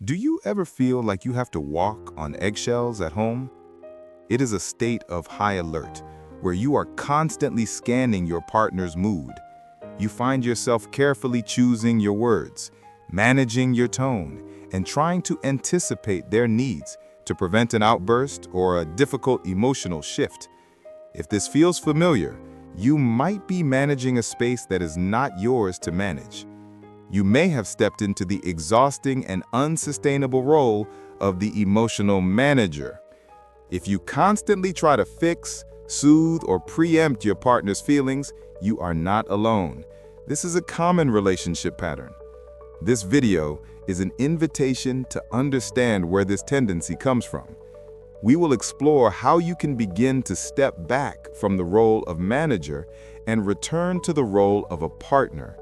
Do you ever feel like you have to walk on eggshells at home? It is a state of high alert, where you are constantly scanning your partner's mood. You find yourself carefully choosing your words, managing your tone, and trying to anticipate their needs to prevent an outburst or a difficult emotional shift. If this feels familiar, you might be managing a space that is not yours to manage. You may have stepped into the exhausting and unsustainable role of the emotional manager. If you constantly try to fix, soothe, or preempt your partner's feelings, you are not alone. This is a common relationship pattern. This video is an invitation to understand where this tendency comes from. We will explore how you can begin to step back from the role of manager and return to the role of a partner.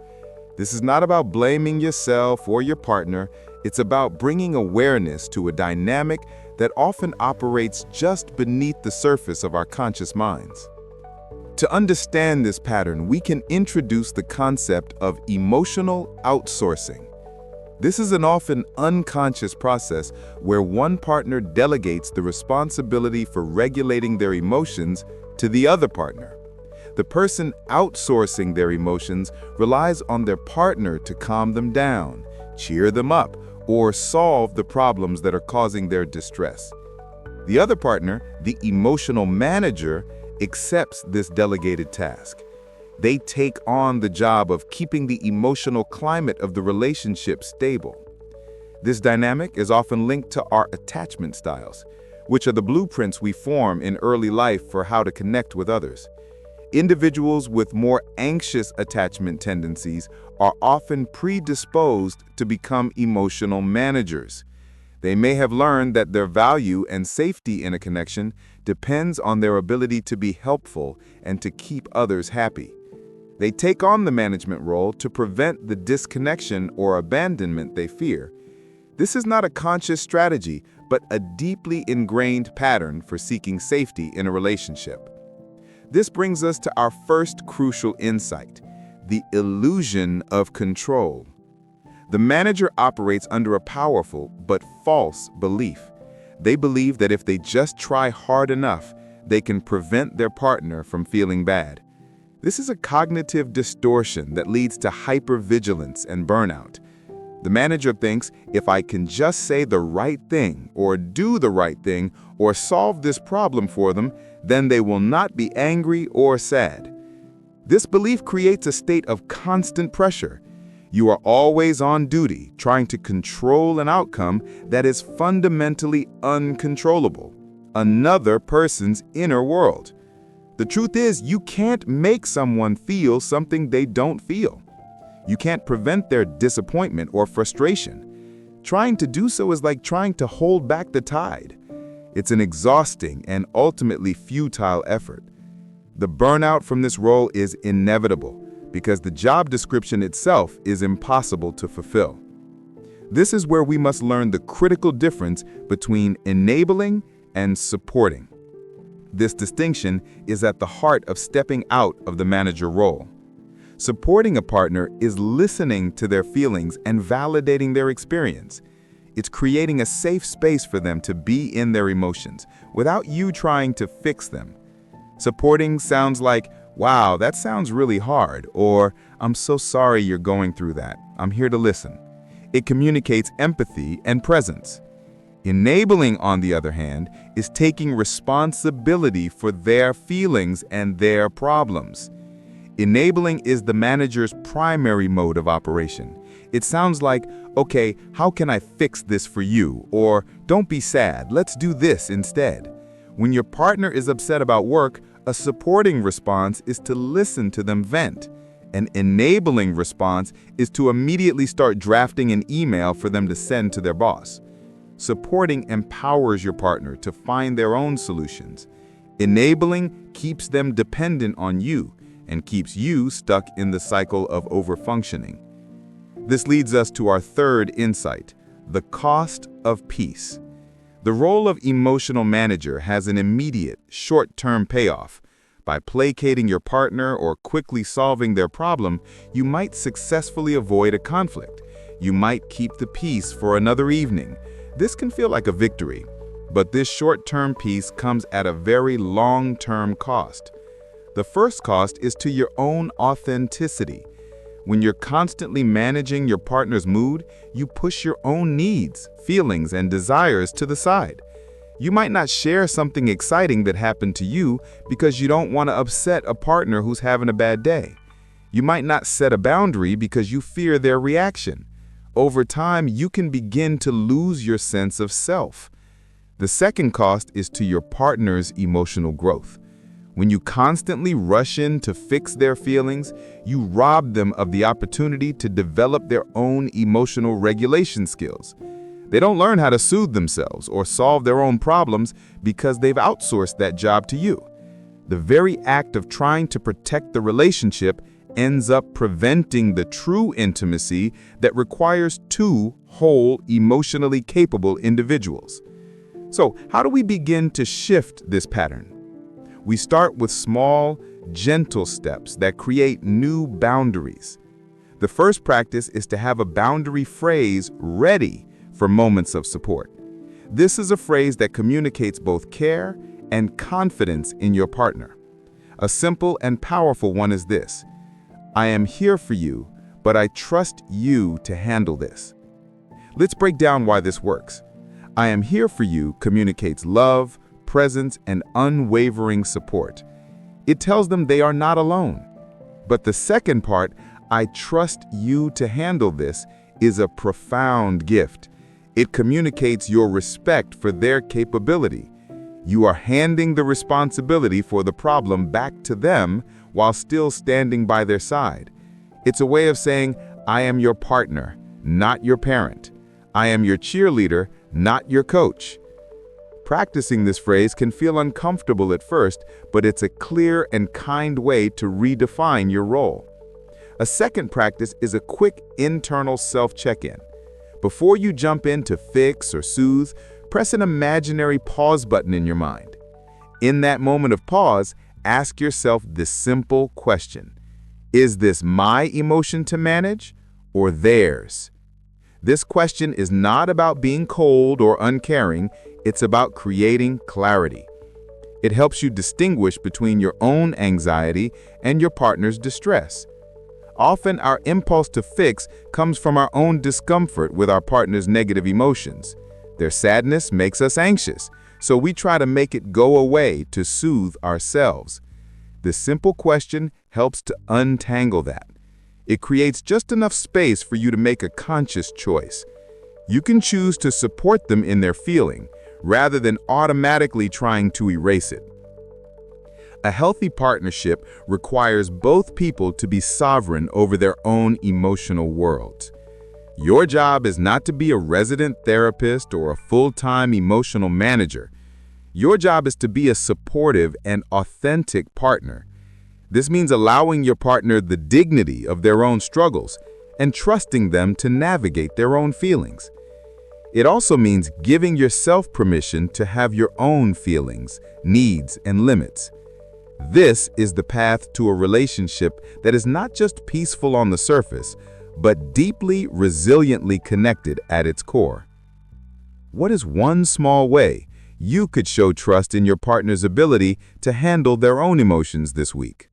This is not about blaming yourself or your partner. It's about bringing awareness to a dynamic that often operates just beneath the surface of our conscious minds. To understand this pattern, we can introduce the concept of emotional outsourcing. This is an often unconscious process where one partner delegates the responsibility for regulating their emotions to the other partner. The person outsourcing their emotions relies on their partner to calm them down, cheer them up, or solve the problems that are causing their distress. The other partner, the emotional manager, accepts this delegated task. They take on the job of keeping the emotional climate of the relationship stable. This dynamic is often linked to our attachment styles, which are the blueprints we form in early life for how to connect with others. Individuals with more anxious attachment tendencies are often predisposed to become emotional managers. They may have learned that their value and safety in a connection depends on their ability to be helpful and to keep others happy. They take on the management role to prevent the disconnection or abandonment they fear. This is not a conscious strategy, but a deeply ingrained pattern for seeking safety in a relationship. This brings us to our first crucial insight: the illusion of control. The manager operates under a powerful but false belief. They believe that if they just try hard enough, they can prevent their partner from feeling bad. This is a cognitive distortion that leads to hypervigilance and burnout. The manager thinks, if I can just say the right thing or do the right thing or solve this problem for them, then they will not be angry or sad. This belief creates a state of constant pressure. You are always on duty, trying to control an outcome that is fundamentally uncontrollable, another person's inner world. The truth is, you can't make someone feel something they don't feel. You can't prevent their disappointment or frustration. Trying to do so is like trying to hold back the tide. It's an exhausting and ultimately futile effort. The burnout from this role is inevitable because the job description itself is impossible to fulfill. This is where we must learn the critical difference between enabling and supporting. This distinction is at the heart of stepping out of the manager role. Supporting a partner is listening to their feelings and validating their experience. It's creating a safe space for them to be in their emotions without you trying to fix them. Supporting sounds like, "Wow, that sounds really hard," or "I'm so sorry you're going through that. I'm here to listen." It communicates empathy and presence. Enabling, on the other hand, is taking responsibility for their feelings and their problems. Enabling is the manager's primary mode of operation. It sounds like, "Okay, how can I fix this for you?" Or "Don't be sad, let's do this instead." When your partner is upset about work, a supporting response is to listen to them vent. An enabling response is to immediately start drafting an email for them to send to their boss. Supporting empowers your partner to find their own solutions. Enabling keeps them dependent on you and keeps you stuck in the cycle of overfunctioning. This leads us to our third insight: the cost of peace. The role of emotional manager has an immediate, short-term payoff. By placating your partner or quickly solving their problem, you might successfully avoid a conflict. You might keep the peace for another evening. This can feel like a victory, but this short-term peace comes at a very long-term cost. The first cost is to your own authenticity. When you're constantly managing your partner's mood, you push your own needs, feelings, and desires to the side. You might not share something exciting that happened to you because you don't want to upset a partner who's having a bad day. You might not set a boundary because you fear their reaction. Over time, you can begin to lose your sense of self. The second cost is to your partner's emotional growth. When you constantly rush in to fix their feelings, you rob them of the opportunity to develop their own emotional regulation skills. They don't learn how to soothe themselves or solve their own problems because they've outsourced that job to you. The very act of trying to protect the relationship ends up preventing the true intimacy that requires two whole, emotionally capable individuals. So, how do we begin to shift this pattern? We start with small, gentle steps that create new boundaries. The first practice is to have a boundary phrase ready for moments of support. This is a phrase that communicates both care and confidence in your partner. A simple and powerful one is this: I am here for you, but I trust you to handle this. Let's break down why this works. I am here for you communicates love, presence, and unwavering support. It tells them they are not alone. But the second part, I trust you to handle this, is a profound gift. It communicates your respect for their capability. You are handing the responsibility for the problem back to them while still standing by their side. It's a way of saying, I am your partner, not your parent. I am your cheerleader, not your coach. Practicing this phrase can feel uncomfortable at first, but it's a clear and kind way to redefine your role. A second practice is a quick internal self-check-in. Before you jump in to fix or soothe, press an imaginary pause button in your mind. In that moment of pause, ask yourself this simple question: is this my emotion to manage or theirs? This question is not about being cold or uncaring, it's about creating clarity. It helps you distinguish between your own anxiety and your partner's distress. Often our impulse to fix comes from our own discomfort with our partner's negative emotions. Their sadness makes us anxious, so we try to make it go away to soothe ourselves. This simple question helps to untangle that. It creates just enough space for you to make a conscious choice. You can choose to support them in their feeling, rather than automatically trying to erase it. A healthy partnership requires both people to be sovereign over their own emotional worlds. Your job is not to be a resident therapist or a full-time emotional manager. Your job is to be a supportive and authentic partner. This means allowing your partner the dignity of their own struggles and trusting them to navigate their own feelings. It also means giving yourself permission to have your own feelings, needs, and limits. This is the path to a relationship that is not just peaceful on the surface, but deeply, resiliently connected at its core. What is one small way you could show trust in your partner's ability to handle their own emotions this week?